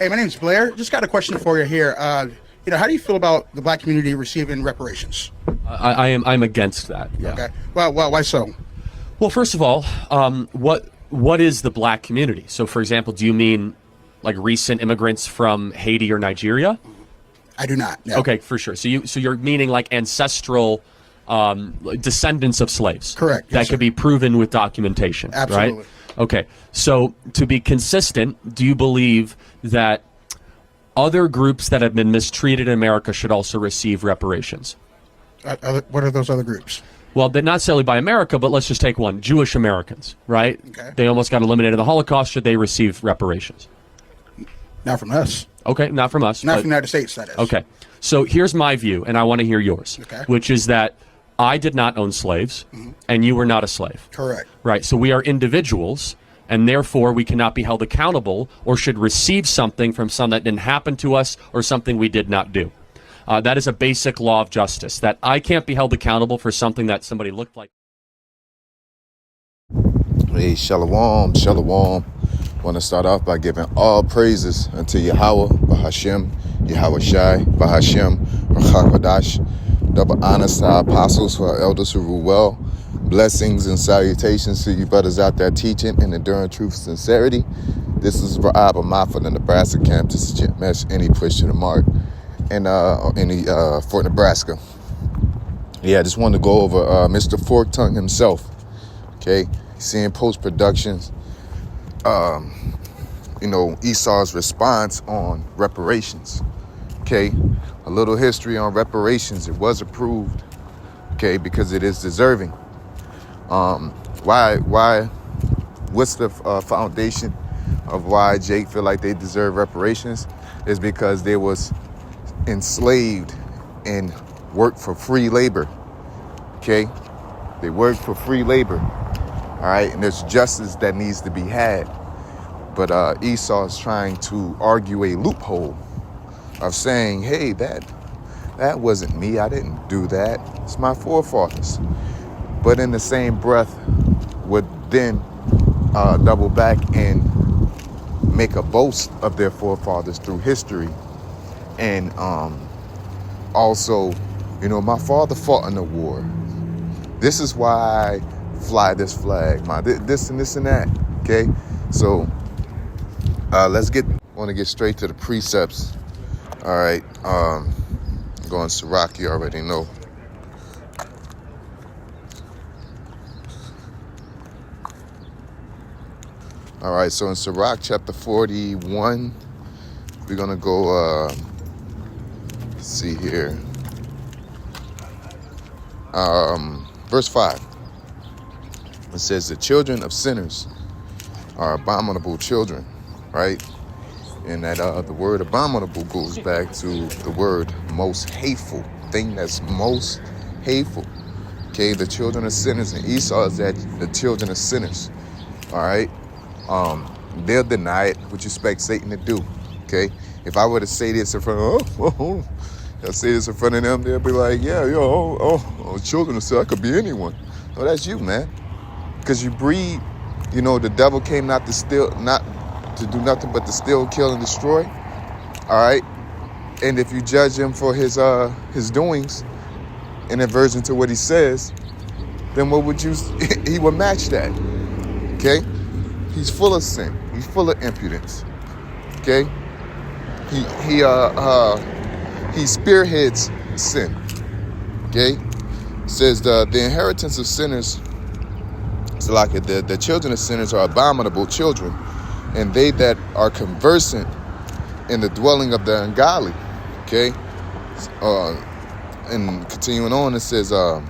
Hey, my name's Blair. Just got a question for you here. How do you feel about the black community receiving reparations? I'm against that. Yeah. Okay. Well, why so? Well, first of all, what is the black community? So, for example, do you mean like recent immigrants from Haiti or Nigeria? I do not. No. Okay, for sure. So you're meaning like ancestral descendants of slaves. Correct. That Yes, could be proven with documentation. Absolutely. Right? Okay. So to be consistent, do you believe that other groups that have been mistreated in America should also receive reparations? What are those other groups? Well, they're not necessarily by America, but let's just take one. Jewish Americans, right? Okay. They almost got eliminated in the Holocaust. Should they receive reparations? Not from us. Okay, not from us. Not from the United States, that is. Okay. So here's my view, and I want to hear yours, Okay. which is that I did not own slaves, and you were not a slave. Correct. Right. So we are individuals, and therefore we cannot be held accountable or should receive something from something that didn't happen to us or something we did not do. That is a basic law of justice, that I can't be held accountable for something that somebody looked like. Hey, shalom, shalom. Want to start off by giving all praises unto Yahweh, Bahashem, Yahweh Shai, Bahashem, Rachakodash. Double honors to our apostles, to our elders who rule well. Blessings and salutations to you brothers out there teaching and enduring truth and sincerity. This is Ra'ab Ahmad from the Nebraska camp. This is Chip Mesh, any push to the mark, and Fort Nebraska. Yeah, I just wanted to go over Mr. Fork Tongue himself. Okay, seeing post-productions. Esau's response on reparations. Okay, a little history on reparations. It was approved, okay, because it is deserving. What's the foundation of why Jake feel like they deserve reparations? Is because they was enslaved and worked for free labor. Okay, they worked for free labor. All right, and there's justice that needs to be had. But Esau is trying to argue a loophole of saying, hey, that wasn't me. I didn't do that. It's my forefathers. But in the same breath would then double back and make a boast of their forefathers through history. And also, my father fought in the war. This is why I fly this flag, this and this and that. Okay, so want to get straight to the precepts. All right, going Sirach, you already know. All right, so in Sirach chapter 41, we're gonna go. Let's see here. Verse 5. It says, the children of sinners are abominable children, right? And that the word abominable goes back to the word most hateful, thing that's most hateful. Okay, the children of sinners, and Esau is that the children of sinners. All right, they'll deny it. What you expect Satan to do? Okay, if I were to say this in front of, I'll say this in front of them, they'll be like, yeah, children of sin, I could be anyone. No, that's you, man. Because you breed, the devil came not to do nothing but to steal, kill, and destroy. All right, and if you judge him for his doings in aversion to what he says, then what would you? He would match that. Okay, he's full of sin. He's full of impudence. Okay, he spearheads sin. Okay, it says the inheritance of sinners. So like the children of sinners are abominable children, and they that are conversant in the dwelling of the ungodly. Okay, and continuing on, it says, the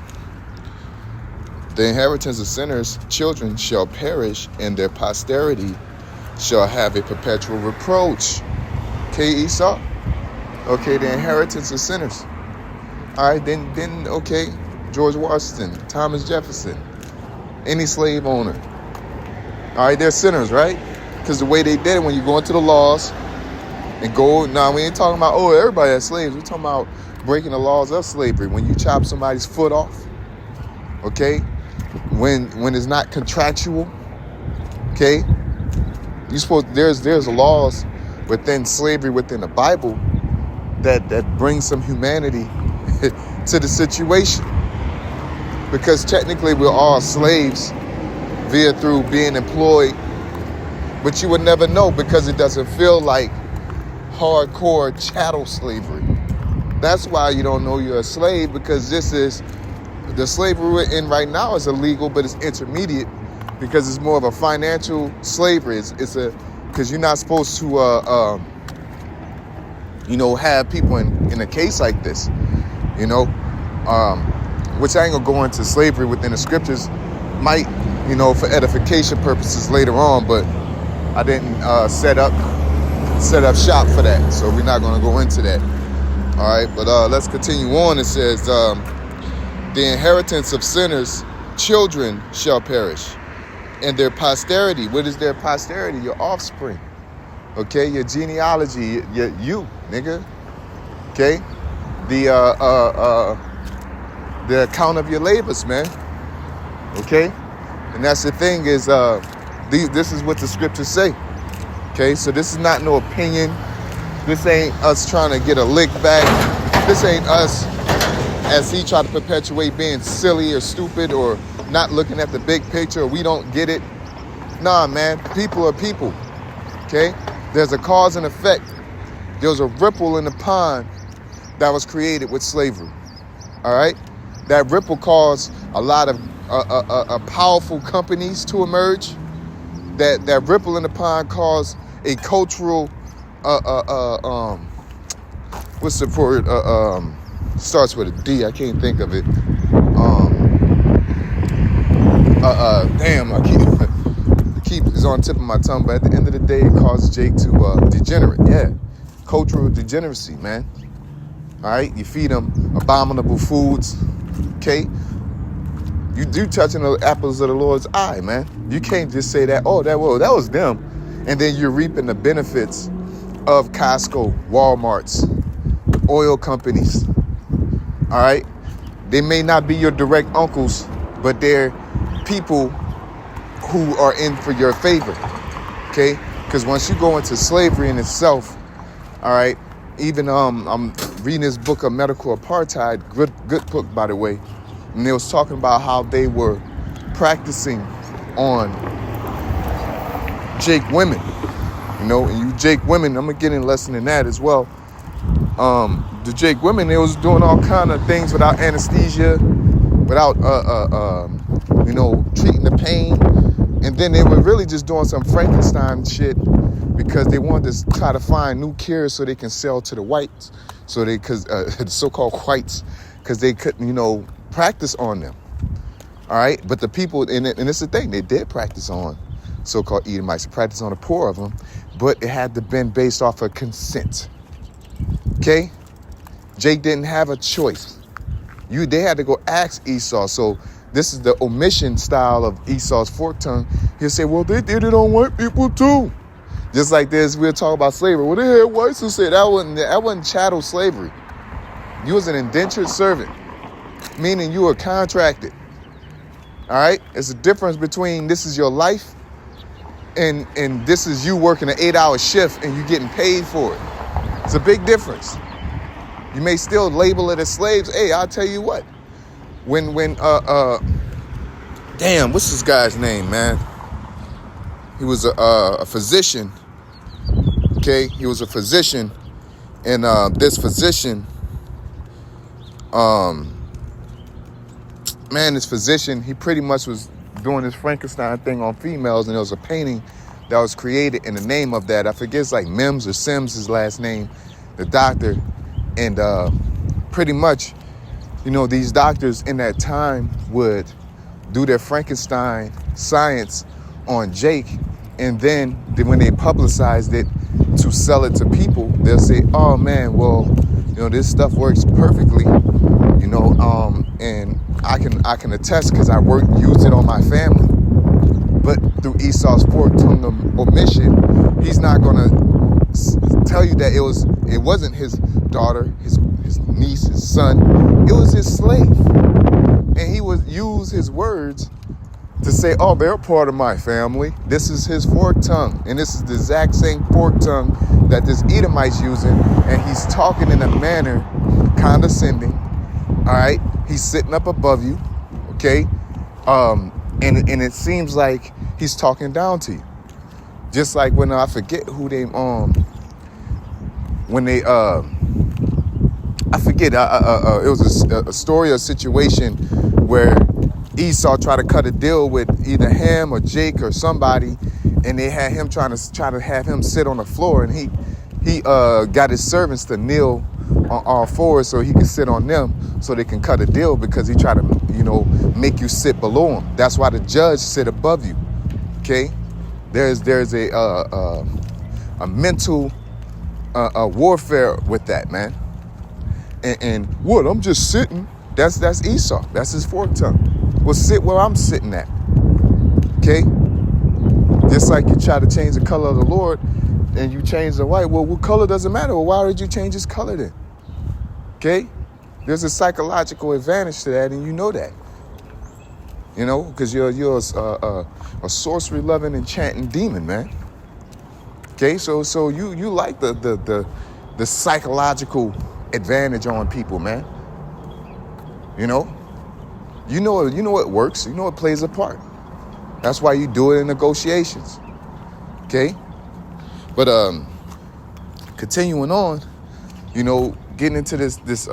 inheritance of sinners' children shall perish, and their posterity shall have a perpetual reproach. Okay, Esau. Okay, the inheritance of sinners. All right, then okay, George Washington, Thomas Jefferson, any slave owner. All right, they're sinners, right? Because the way they did it, when you go into the laws and go, we ain't talking about, everybody has slaves. We're talking about breaking the laws of slavery. When you chop somebody's foot off, okay? When it's not contractual, okay? There's laws within slavery, within the Bible, that brings some humanity to the situation. Because technically we're all slaves via through being employed, but you would never know because it doesn't feel like hardcore chattel slavery. That's why you don't know you're a slave, because this is the slavery we're in right now is illegal, but it's intermediate because it's more of a financial slavery. It's a because you're not supposed to have people in a case like this, which I ain't gonna go into slavery within the scriptures, might, for edification purposes later on, but I didn't set up shop for that, so we're not gonna go into that. All right, but let's continue on. It says, the inheritance of sinners, children shall perish, and their posterity. What is their posterity? Your offspring. Okay, your genealogy, you, nigga. Okay, the account of your labors, man. Okay, and that's the thing is, this is what the scriptures say. Okay, so this is not no opinion. This ain't us trying to get a lick back. This ain't us, as he tried to perpetuate, being silly or stupid or not looking at the big picture, or we don't get it. Nah, man, people are people. Okay, there's a cause and effect. There's a ripple in the pond that was created with slavery. All right, that ripple caused a lot of powerful companies to emerge. That ripple in the pond caused a cultural what's the word? Starts with a D. I can't think of it. Damn, I keep it's on the tip of my tongue. But at the end of the day, it caused Jake to degenerate. Yeah, cultural degeneracy, man. All right, you feed them abominable foods. Okay, you do touching the apples of the Lord's eye, man. You can't just say that. Oh, that was them, and then you're reaping the benefits of Costco, Walmart's, oil companies. All right, they may not be your direct uncles, but they're people who are in for your favor. Okay, because once you go into slavery in itself, all right, even I'm reading this book of Medical Apartheid, good book by the way, and they was talking about how they were practicing on Jake women. And you Jake women, I'm gonna get in lesson in that as well. The Jake women, they was doing all kind of things without anesthesia, without treating the pain, and then they were really just doing some Frankenstein shit because they wanted to try to find new cures so they can sell to the whites, the so-called whites, because they couldn't practice on them. All right, but the people, and it's the thing, they did practice on so-called Edomites, practice on the poor of them, but it had to been based off of consent. Okay, Jake didn't have a choice. They had to go ask Esau. So this is the omission style of Esau's fork tongue. He'll say, well, they did it on white people too. Just like this, we'll talk about slavery. Well, they had whites who said that wasn't chattel slavery. You was an indentured servant, meaning you were contracted. All right, it's a difference between this is your life and this is you working an 8-hour shift and you getting paid for it. It's a big difference. You may still label it as slaves. Hey, I'll tell you what. When damn, what's this guy's name, man? He was a physician. Okay, he was a physician, and this physician, this physician, he pretty much was doing this Frankenstein thing on females, and there was a painting that was created in the name of that. I forget, it's like Mims or Sims, his last name, the doctor. And pretty much, these doctors in that time would do their Frankenstein science on Jake. And then when they publicized it to sell it to people, they'll say, oh man, well, this stuff works perfectly, and I can attest because I used it on my family. But through Esau's fork tongue omission, he's not gonna tell you that it wasn't his daughter, his niece, his son. It was his slave, and he would use his words to say, oh, they're part of my family. This is his fork tongue. And this is the exact same fork tongue that this Edomite's using. And he's talking in a manner condescending. All right. He's sitting up above you. Okay. And it seems like he's talking down to you. Just like when I forget who they, when they, I forget, it was a story or situation where Esau tried to cut a deal with either him or Jake or somebody, and they had him trying to have him sit on the floor, and he got his servants to kneel on all fours so he could sit on them so they can cut a deal, because he tried to, make you sit below him. That's why the judge sit above you. Okay, there's a mental warfare with that, man. And what? I'm just sitting. That's Esau. That's his fork tongue. Well, sit where I'm sitting at. Okay? Just like you try to change the color of the Lord and you change the white. Well, what color doesn't matter? Well, why did you change his color then? Okay? There's a psychological advantage to that, and you know that. Because you're a sorcery-loving, enchanting demon, man. Okay? So you like the psychological advantage on people, man. You know it works. You know it plays a part. That's why you do it in negotiations. Okay? But continuing on, getting into this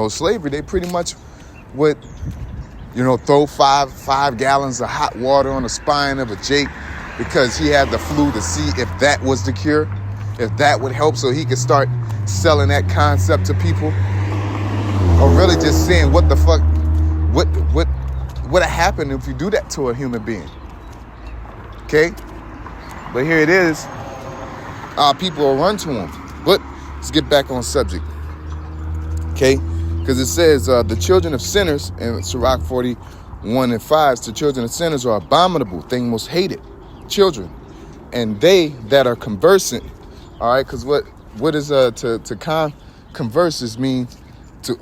slavery, they pretty much would throw five gallons of hot water on the spine of a Jake because he had the flu, to see if that was the cure, if that would help, so he could start selling that concept to people. Or really just saying, what the fuck, what happened if you do that to a human being? Okay? But here it is. People will run to him. But let's get back on subject. Okay? Because it says, the children of sinners, in Sirach 41:5, the children of sinners are abominable, thing most hated, children. And they that are conversant, all right? Because what is to converse mean to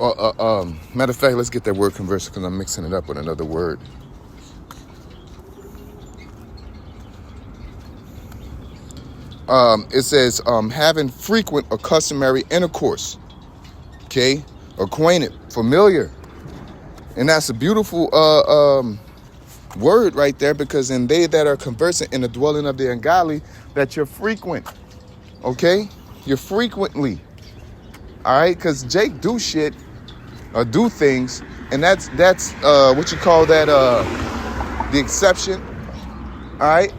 matter of fact, let's get that word converse, because I'm mixing it up with another word. It says having frequent or customary intercourse. Okay, acquainted, familiar, and that's a beautiful word right there, because in they that are conversant in the dwelling of the ungodly, that you're frequent. Okay, you're frequently. All right, because Jake do shit or do things, and that's what you call that the exception. All right,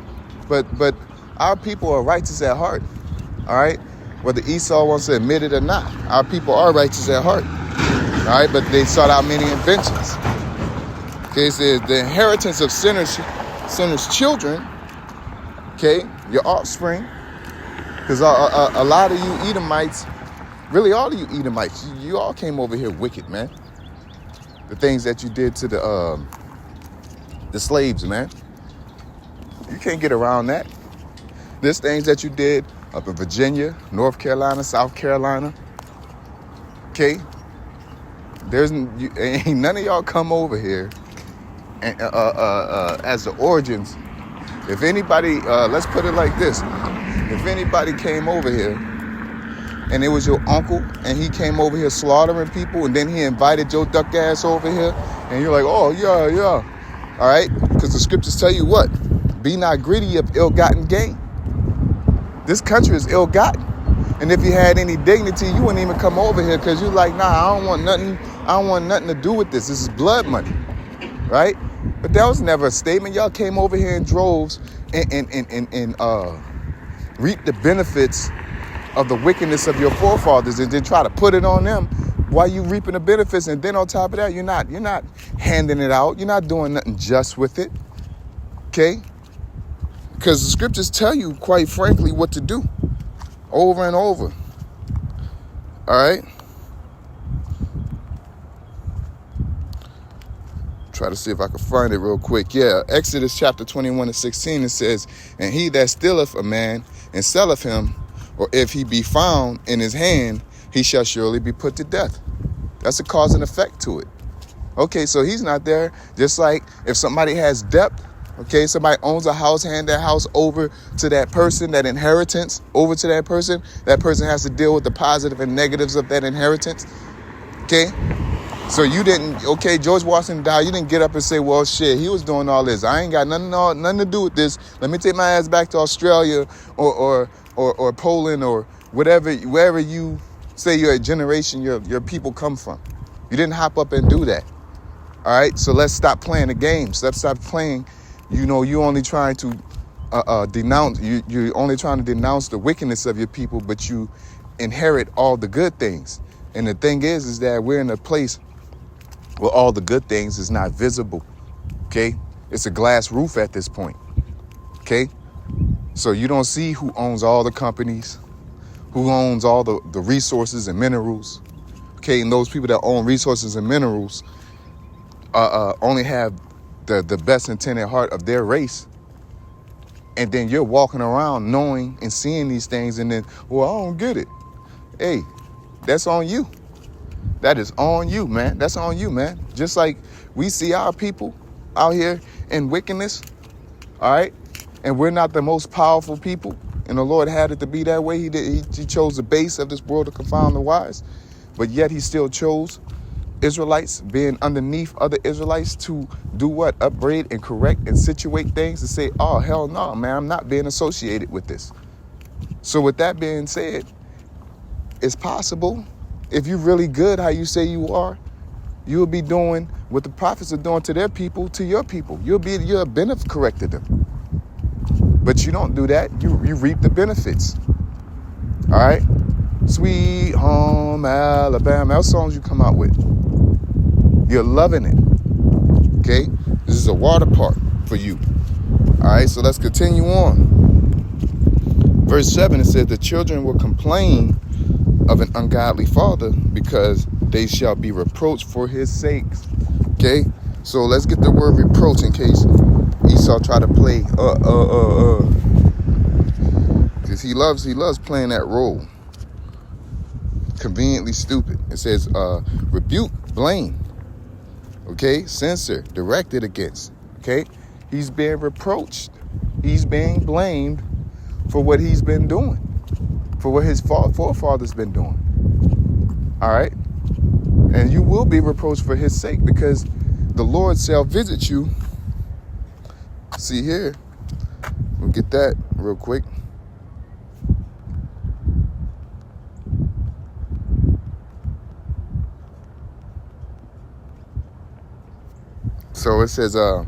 but our people are righteous at heart. All right, whether Esau wants to admit it or not, our people are righteous at heart. All right, but they sought out many inventions. Okay, it says the inheritance of sinners' children. Okay, your offspring, because a lot of you Edomites. Really, all of you Edomites, you all came over here wicked, man. The things that you did to the slaves, man. You can't get around that. There's things that you did up in Virginia, North Carolina, South Carolina. Okay? Ain't none of y'all come over here and as the origins. If anybody, let's put it like this. If anybody came over here, and it was your uncle, and he came over here slaughtering people, and then he invited your duck ass over here, and you're like, oh, yeah. All right? Because the scriptures tell you what? Be not greedy of ill-gotten gain. This country is ill-gotten. And if you had any dignity, you wouldn't even come over here, because you're like, nah, I don't want nothing to do with this. This is blood money. Right? But that was never a statement. Y'all came over here in droves and reaped the benefits of the wickedness of your forefathers, and then try to put it on them while you reaping the benefits. And then on top of that, you're not handing it out. You're not doing nothing just with it. Okay? Because the scriptures tell you, quite frankly, what to do over and over. All right? Try to see if I can find it real quick. Yeah, Exodus chapter 21:16, it says, and he that stealeth a man and selleth him, or if he be found in his hand, he shall surely be put to death. That's a cause and effect to it. Okay, so he's not there. Just like if somebody has debt, okay, somebody owns a house, hand that house over to that person, that inheritance over to that person has to deal with the positive and negatives of that inheritance. Okay, so you didn't, okay, George Washington died, you didn't get up and say, well, shit, he was doing all this, I ain't got nothing to do with this, let me take my ass back to Australia or Poland or whatever, wherever you say your generation, your people come from. You didn't hop up and do that. All right, so let's stop playing the games. Let's stop playing. You only trying to denounce. You're only trying to denounce the wickedness of your people, but you inherit all the good things. And the thing is that we're in a place where all the good things is not visible. Okay, it's a glass roof at this point. Okay, so you don't see who owns all the companies, who owns all the resources and minerals. Okay, and those people that own resources and minerals only have the best intended heart of their race. And then you're walking around knowing and seeing these things, and then, well, I don't get it. Hey, that's on you. That is on you, man. That's on you, man. Just like we see our people out here in wickedness, all right? And we're not the most powerful people, and the Lord had it to be that way. He chose the base of this world to confound the wise, but yet he still chose Israelites being underneath other Israelites to do what? Upbraid and correct and situate things and say, oh, hell no, man, I'm not being associated with this. So with that being said, it's possible. If you're really good how you say you are, you'll be doing what the prophets are doing to their people, to your people. You're a benefit correct to them. But you don't do that. You reap the benefits. All right? Sweet Home Alabama. Those songs you come out with. You're loving it. Okay? This is a water park for you. All right, so let's continue on. Verse 7, it says, the children will complain of an ungodly father because they shall be reproached for his sakes. Okay? So let's get the word reproach in case Esau try to play because he loves playing that role. Conveniently stupid. It says rebuke, blame. Okay, censor, directed against. Okay, he's being reproached. He's being blamed for what he's been doing, for what his forefathers been doing. All right, and you will be reproached for his sake because the Lord shall visit you. See here, we'll get that real quick. So it says, we're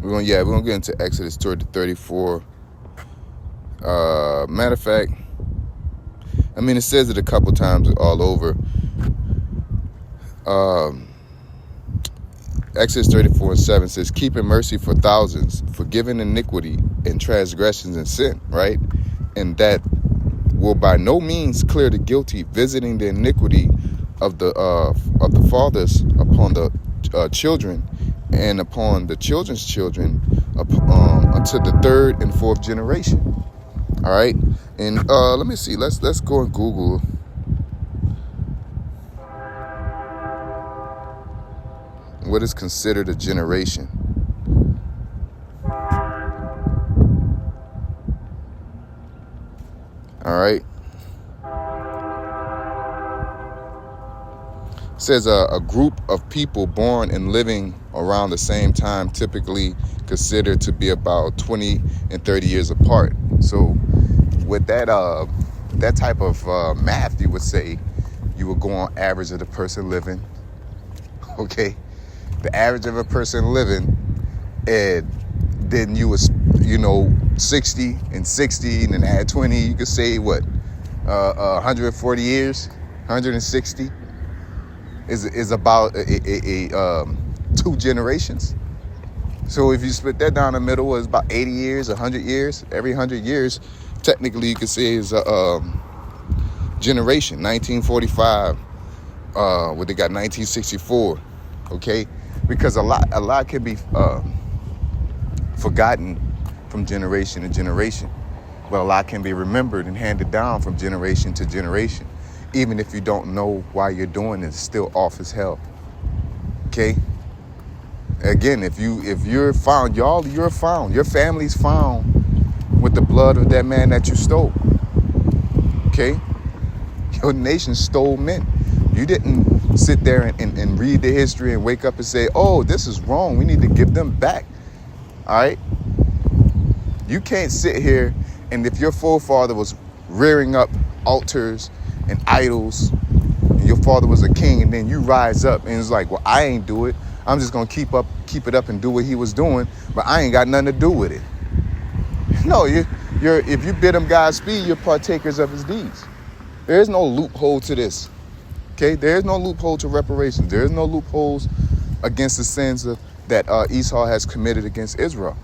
gonna get into Exodus 34. Matter of fact, I mean, it says it a couple times all over. Exodus 34:7 says, keeping mercy for thousands, forgiving iniquity and transgressions and sin, right? And that will by no means clear the guilty, visiting the iniquity of the fathers upon the children and upon the children's children unto the third and fourth generation. All right, and let me see. Let's go and Google. What is considered a generation? All right. It says a group of people born and living around the same time, typically considered to be about 20 and 30 years apart. So with that type of math, you would say you would go on average of the person living. Okay. The average of a person living, and then you was, 60 and 60 and then add 20, you could say what, 140 years, 160 is about two generations. So if you split that down the middle, it's about 80 years, 100 years. Every 100 years, technically you could say is a generation. 1945, what they got, 1964, okay? Because a lot can be forgotten from generation to generation. But a lot can be remembered and handed down from generation to generation. Even if you don't know why you're doing it, it's still off as hell. Okay? Again, if you're found, you're found. Your family's found with the blood of that man that you stole. Okay? Your nation stole men. You didn't sit there and read the history and wake up and say, oh, this is wrong. We need to give them back. All right? You can't sit here and if your forefather was rearing up altars and idols, and your father was a king, and then you rise up and it's like, well, I ain't do it. I'm just gonna keep it up and do what he was doing, but I ain't got nothing to do with it. No, if you bid him Godspeed, you're partakers of his deeds. There is no loophole to this. Okay, there is no loophole to reparations. There is no loopholes against the sins that Esau has committed against Israel,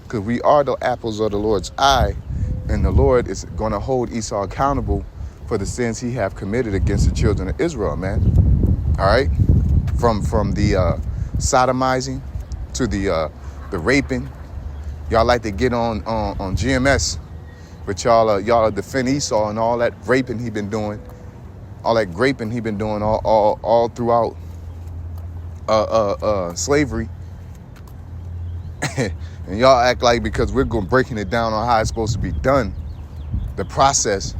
because we are the apples of the Lord's eye, and the Lord is going to hold Esau accountable for the sins he have committed against the children of Israel, man. All right, from the sodomizing to the raping. Y'all like to get on GMS, but y'all defend Esau and all that raping he been doing, all that graping he been doing all throughout slavery. And y'all act like because we're breaking it down on how it's supposed to be done, the process,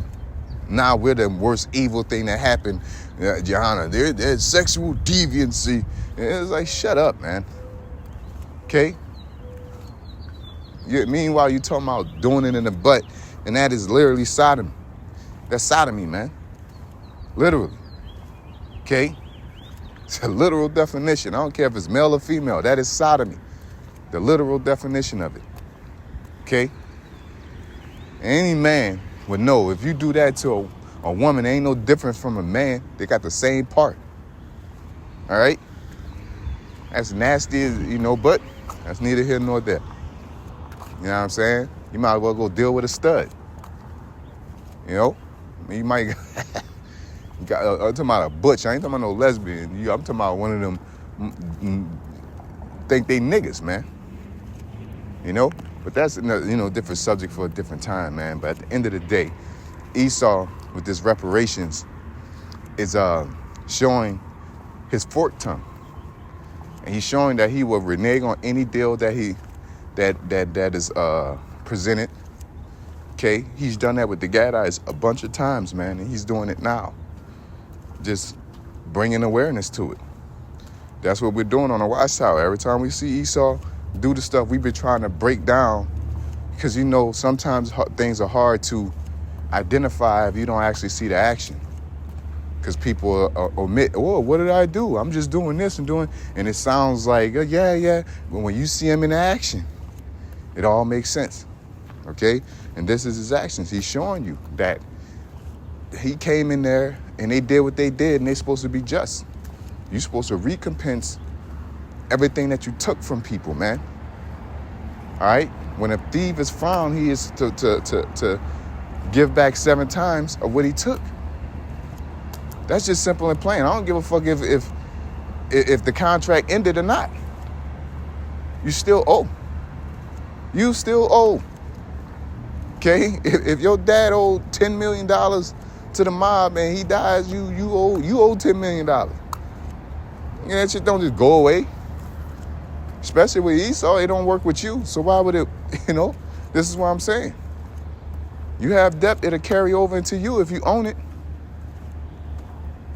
now we're the worst evil thing that happened. Johanna, there's sexual deviancy. And it's like, shut up, man. Okay? Meanwhile, you talking about doing it in the butt, and that is literally sodomy. That's sodomy, man. Literally. Okay? It's a literal definition. I don't care if it's male or female. That is sodomy. The literal definition of it. Okay? Any man would know if you do that to a woman, it ain't no different from a man. They got the same part. All right? That's nasty, but that's neither here nor there. You know what I'm saying? You might as well go deal with a stud. You might. I'm talking about a butch. I ain't talking about no lesbian. I'm talking about one of them think they niggas, man. But that's different subject for a different time, man. But at the end of the day, Esau with this reparations is showing his forked tongue, and he's showing that he will renege on any deal that is presented. Okay, he's done that with the Gadites a bunch of times, man, and he's doing it now. Just bringing awareness to it. That's what we're doing on the Watchtower. Every time we see Esau do the stuff we've been trying to break down, because sometimes things are hard to identify if you don't actually see the action. Because people omit, oh, what did I do? I'm just doing this and it sounds like, yeah. But when you see him in action, it all makes sense. Okay? And this is his actions. He's showing you that he came in there and they did what they did, and they're supposed to be just. You're supposed to recompense everything that you took from people, man. All right? When a thief is found, he is to give back 7 times of what he took. That's just simple and plain. I don't give a fuck if the contract ended or not. You still owe. You still owe. Okay? If your dad owed $10 million to the mob and he dies, you owe $10 million. Yeah, that shit don't just go away. Especially with Esau, it don't work with you. So why would it, this is what I'm saying. You have debt, it'll carry over into you if you own it.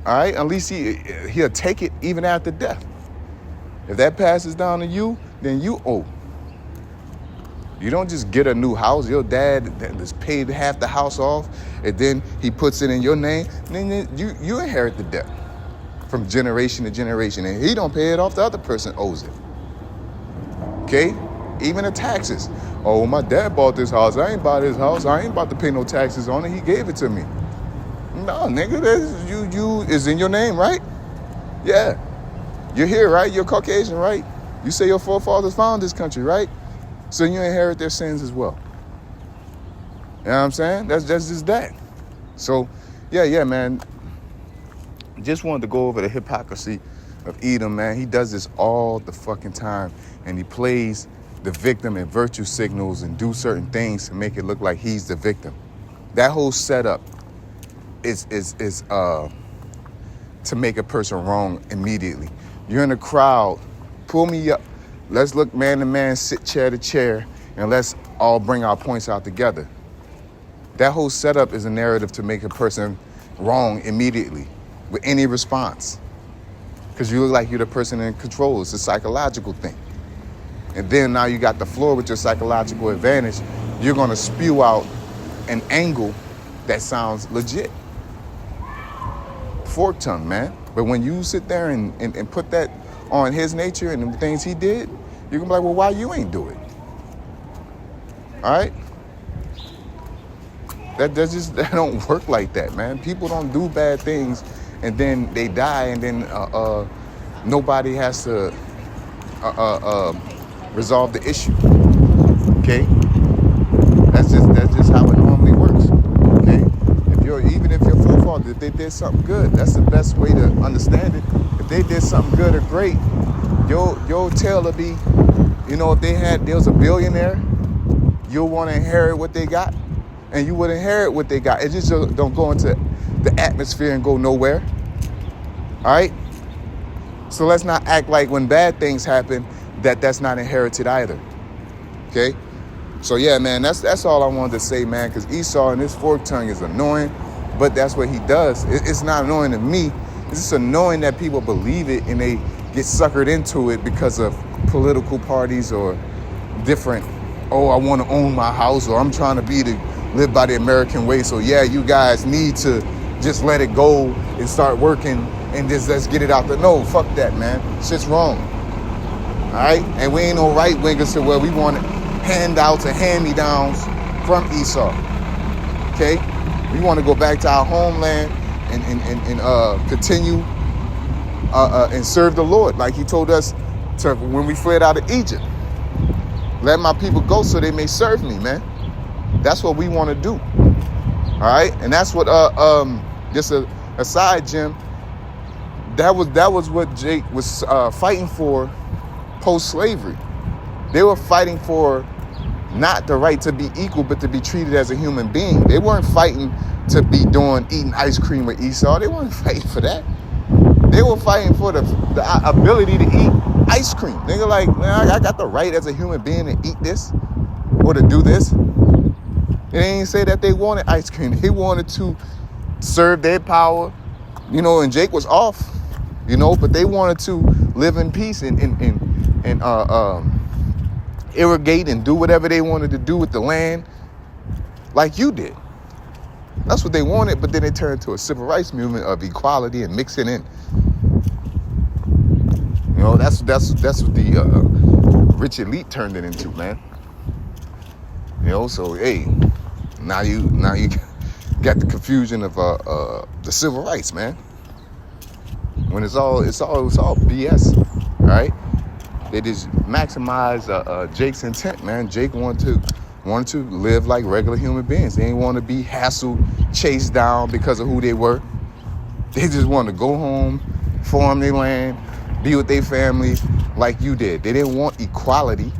All right? At least he'll take it even after death. If that passes down to you, then you owe. You don't just get a new house. Your dad has paid half the house off, and then he puts it in your name. And then you inherit the debt from generation to generation. And he don't pay it off, the other person owes it. Okay? Even the taxes. Oh, my dad bought this house. I ain't bought his house. I ain't about to pay no taxes on it. He gave it to me. No, nigga, you is in your name, right? Yeah. You're here, right? You're Caucasian, right? You say your forefathers found this country, right? So you inherit their sins as well. You know what I'm saying? That's just that. So, yeah, man. Just wanted to go over the hypocrisy of Edom, man. He does this all the fucking time. And he plays the victim and virtue signals and do certain things to make it look like he's the victim. That whole setup is to make a person wrong immediately. You're in a crowd, pull me up. Let's look man to man, sit chair to chair, and let's all bring our points out together. That whole setup is a narrative to make a person wrong immediately with any response. Because you look like you're the person in control. It's a psychological thing. And then now you got the floor with your psychological advantage. You're going to spew out an angle that sounds legit. Fork tongue, man. But when you sit there and put that on his nature and the things he did, you're going to be like, well, why you ain't do it? All right? That don't work like that, man. People don't do bad things and then they die and then nobody has to resolve the issue. Okay? That's just how it normally works. Okay? Even if your forefathers, if they did something good, that's the best way to understand it. If they did something good or great, your tale will be, if there was a billionaire, you'll want to inherit what they got, and you would inherit what they got. It just don't go into the atmosphere and go nowhere. All right? So let's not act like when bad things happen that's not inherited either. Okay? So yeah, man, that's all I wanted to say, man, because Esau and his fork tongue is annoying, but that's what he does. It's not annoying to me. It's just annoying that people believe it and they get suckered into it because of political parties or different, I want to own my house, or I'm trying to live by the American way. So yeah, you guys need to just let it go and start working and just let's get it out there. No, fuck that, man. Shit's wrong. All right? And we ain't no right wingers to where we want handouts and hand-me-downs from Esau. Okay? We want to go back to our homeland and continue and serve the Lord like he told us to when we fled out of Egypt. Let my people go so they may serve me, man. That's what we want to do. All right? And that's what just a aside, Jim, that was what Jake was fighting for post-slavery. They were fighting for not the right to be equal, but to be treated as a human being. They weren't fighting to be eating ice cream with Esau. They weren't fighting for that. They were fighting for the ability to eat ice cream. They were like, man, I got the right as a human being to eat this or to do this. They didn't say that they wanted ice cream. They wanted to serve their power, and Jake was off, but they wanted to live in peace and irrigate and do whatever they wanted to do with the land like you did. That's what they wanted, but then they turned to a civil rights movement of equality and mixing in. That's what the rich elite turned it into, man. So hey, now you got the confusion of the civil rights, man. When it's all BS, all right? They just maximize Jake's intent, man. Jake wanted to live like regular human beings. They didn't want to be hassled, chased down because of who they were. They just wanted to go home, farm their land, be with their family like you did. They didn't want equality.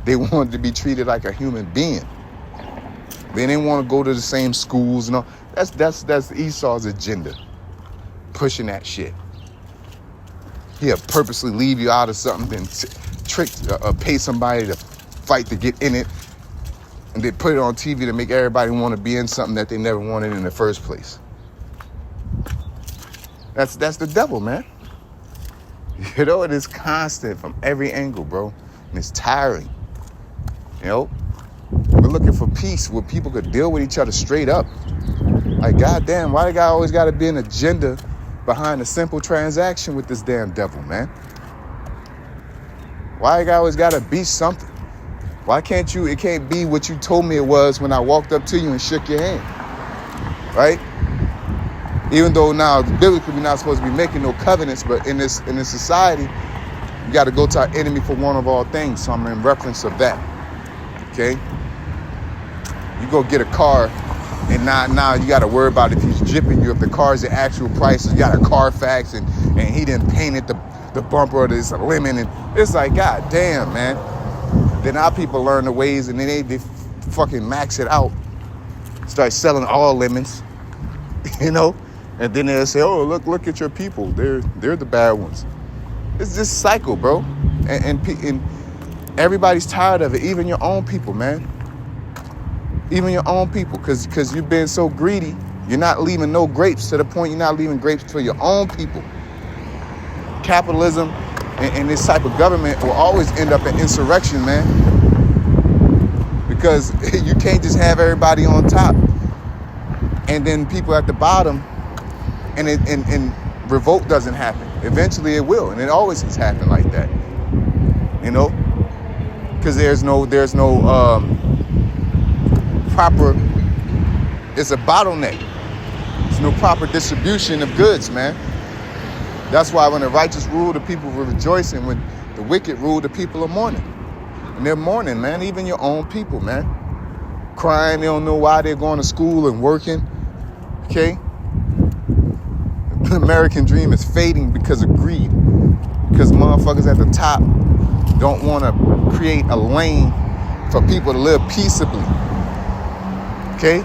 They wanted to be treated like a human being. They didn't want to go to the same schools and all. That's Esau's agenda, pushing that shit. He'll purposely leave you out of something, then pay somebody to fight to get in it, and they put it on TV to make everybody want to be in something that they never wanted in the first place. That's the devil, man. It is constant from every angle, bro, and it's tiring. We're looking for peace where people could deal with each other straight up. Like, goddamn, why the guy always got to be an agenda behind a simple transaction with this damn devil, man? Why the guy always got to be something? Why can't it can't be what you told me it was when I walked up to you and shook your hand, right? Even though now, biblically, we're not supposed to be making no covenants, but in this society, you got to go to our enemy for one of all things. So I'm in reference of that. Okay? You go get a car, and now you got to worry about if he's jipping you, if the car's the actual price. You got a Carfax, and he didn't paint it the bumper, or there's a lemon, and it's like, god damn, man. Then our people learn the ways, and then they fucking max it out. Start selling all lemons, you know? And then they'll say, oh, look at your people. They're the bad ones. It's this cycle, bro. And everybody's tired of it, even your own people, man. Even your own people, because you've been so greedy, you're not leaving no grapes, to the point you're not leaving grapes for your own people. Capitalism and this type of government will always end up in insurrection, man. Because you can't just have everybody on top and then people at the bottom, and revolt doesn't happen. Eventually it will, and it always has happened like that, you know, because there's no proper, it's a bottleneck. There's no proper distribution of goods, man. That's why when the righteous rule, the people will rejoice, and when the wicked rule, the people are mourning. And they're mourning, man, even your own people, man. Crying, they don't know why they're going to school and working, okay? The American dream is fading because of greed. Because motherfuckers at the top don't want to create a lane for people to live peaceably, okay?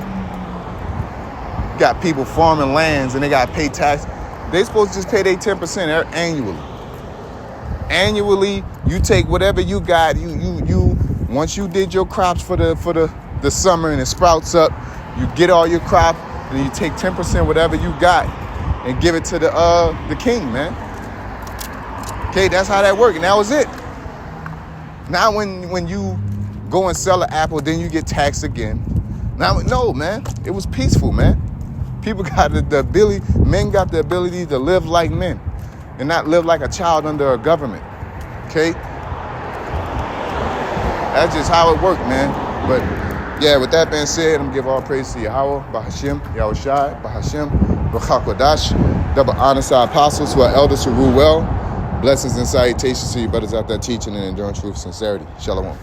Got people farming lands and they got to pay tax. They supposed to just pay their 10% annually. Annually, you take whatever you got. You once you did your crops for the summer and it sprouts up, you get all your crop and you take 10% whatever you got and give it to the king, man. Okay, that's how that works. And that was it. Now when you go and sell an apple, then you get taxed again. Now, no, man, it was peaceful, man. People got the ability, men got the ability to live like men and not live like a child under a government, okay? That's just how it worked, man. But yeah, with that being said, I'm gonna give all praise to Yahweh, Bahashim, Yahushai, Bahashim, Bachakodash, double honor to our apostles, to our elders who rule well. Blessings and salutations to you brothers out there teaching and enduring truth, sincerity. Shalom.